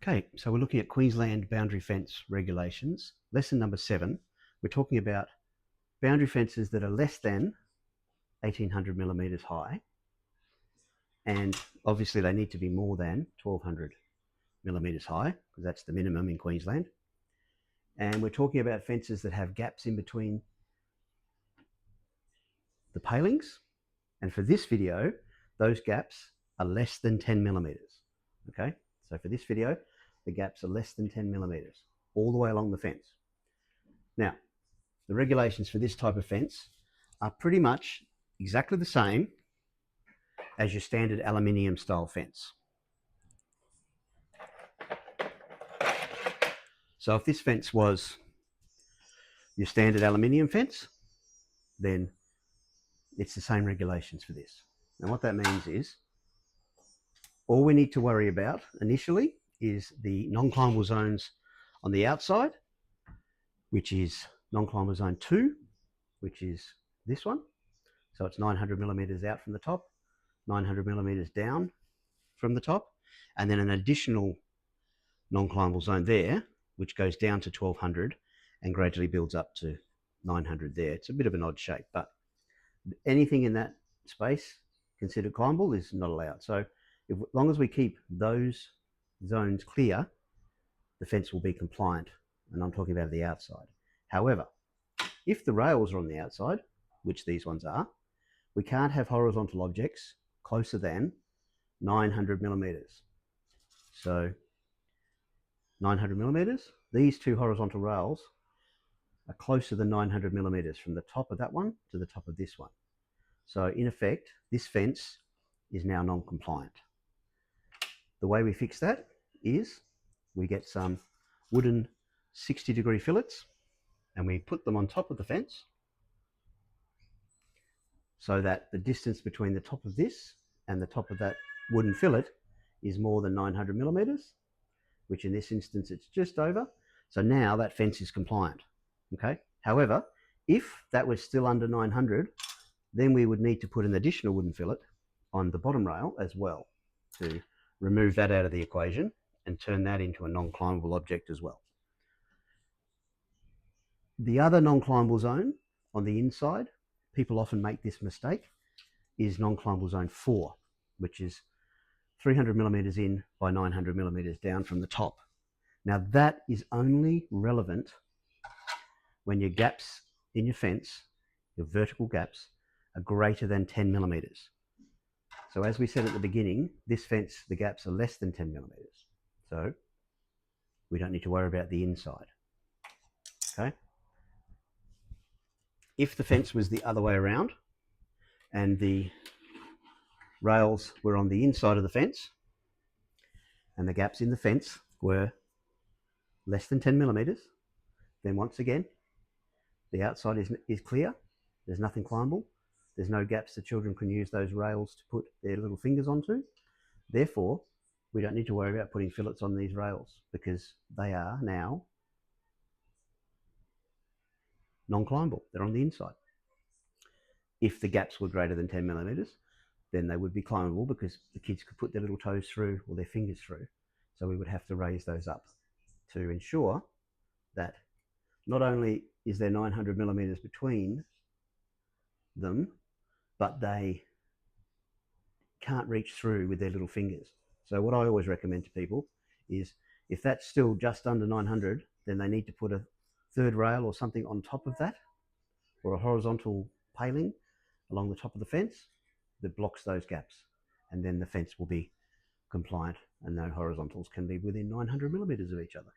Okay, so we're looking at Queensland boundary fence regulations. Lesson number 7, we're talking about boundary fences that are less than 1800 millimetres high, and obviously they need to be more than 1200 millimetres high, because that's the minimum in Queensland. And we're talking about fences that have gaps in between the palings, and for this video, those gaps are less than 10 millimetres. Okay, so for this video, the gaps are less than 10 millimetres all the way along the fence. Now, the regulations for this type of fence are pretty much exactly the same as your standard aluminium style fence. So if this fence was your standard aluminium fence, then it's the same regulations for this. And what that means is all we need to worry about initially is the non-climbable zones on the outside, which is non-climbable zone 2, which is this one. So it's 900 millimetres out from the top, 900 millimetres down from the top, and then an additional non-climbable zone there, which goes down to 1200 and gradually builds up to 900 there. It's a bit of an odd shape, but anything in that space considered climbable is not allowed. So as long as we keep those zones clear, the fence will be compliant, and I'm talking about the outside. However, if the rails are on the outside, which these ones are, we can't have horizontal objects closer than 900 millimetres. So 900 millimetres, these two horizontal rails are closer than 900 millimetres from the top of that one to the top of this one. So in effect, this fence is now non-compliant. The way we fix that is we get some wooden 60-degree fillets and we put them on top of the fence so that the distance between the top of this and the top of that wooden fillet is more than 900 millimetres, which in this instance it's just over. So now that fence is compliant. Okay. However, if that was still under 900, then we would need to put an additional wooden fillet on the bottom rail as well to remove that out of the equation and turn that into a non-climbable object as well. The other non-climbable zone on the inside, people often make this mistake, is non-climbable zone 4, which is 300 millimetres in by 900 millimetres down from the top. Now that is only relevant when your gaps in your fence, your vertical gaps, are greater than 10 millimetres. So as we said at the beginning, this fence, the gaps are less than 10 millimetres. So we don't need to worry about the inside. Okay. If the fence was the other way around and the rails were on the inside of the fence and the gaps in the fence were less than 10 millimetres, then once again, the outside is clear. There's nothing climbable. There's no gaps the children can use those rails to put their little fingers onto. Therefore, we don't need to worry about putting fillets on these rails because they are now non-climbable. They're on the inside. If the gaps were greater than 10 millimetres, then they would be climbable because the kids could put their little toes through or their fingers through. So we would have to raise those up to ensure that not only is there 900 millimetres between them, but they can't reach through with their little fingers. So what I always recommend to people is if that's still just under 900, then they need to put a third rail or something on top of that, or a horizontal paling along the top of the fence that blocks those gaps, and then the fence will be compliant and no horizontals can be within 900 millimetres of each other.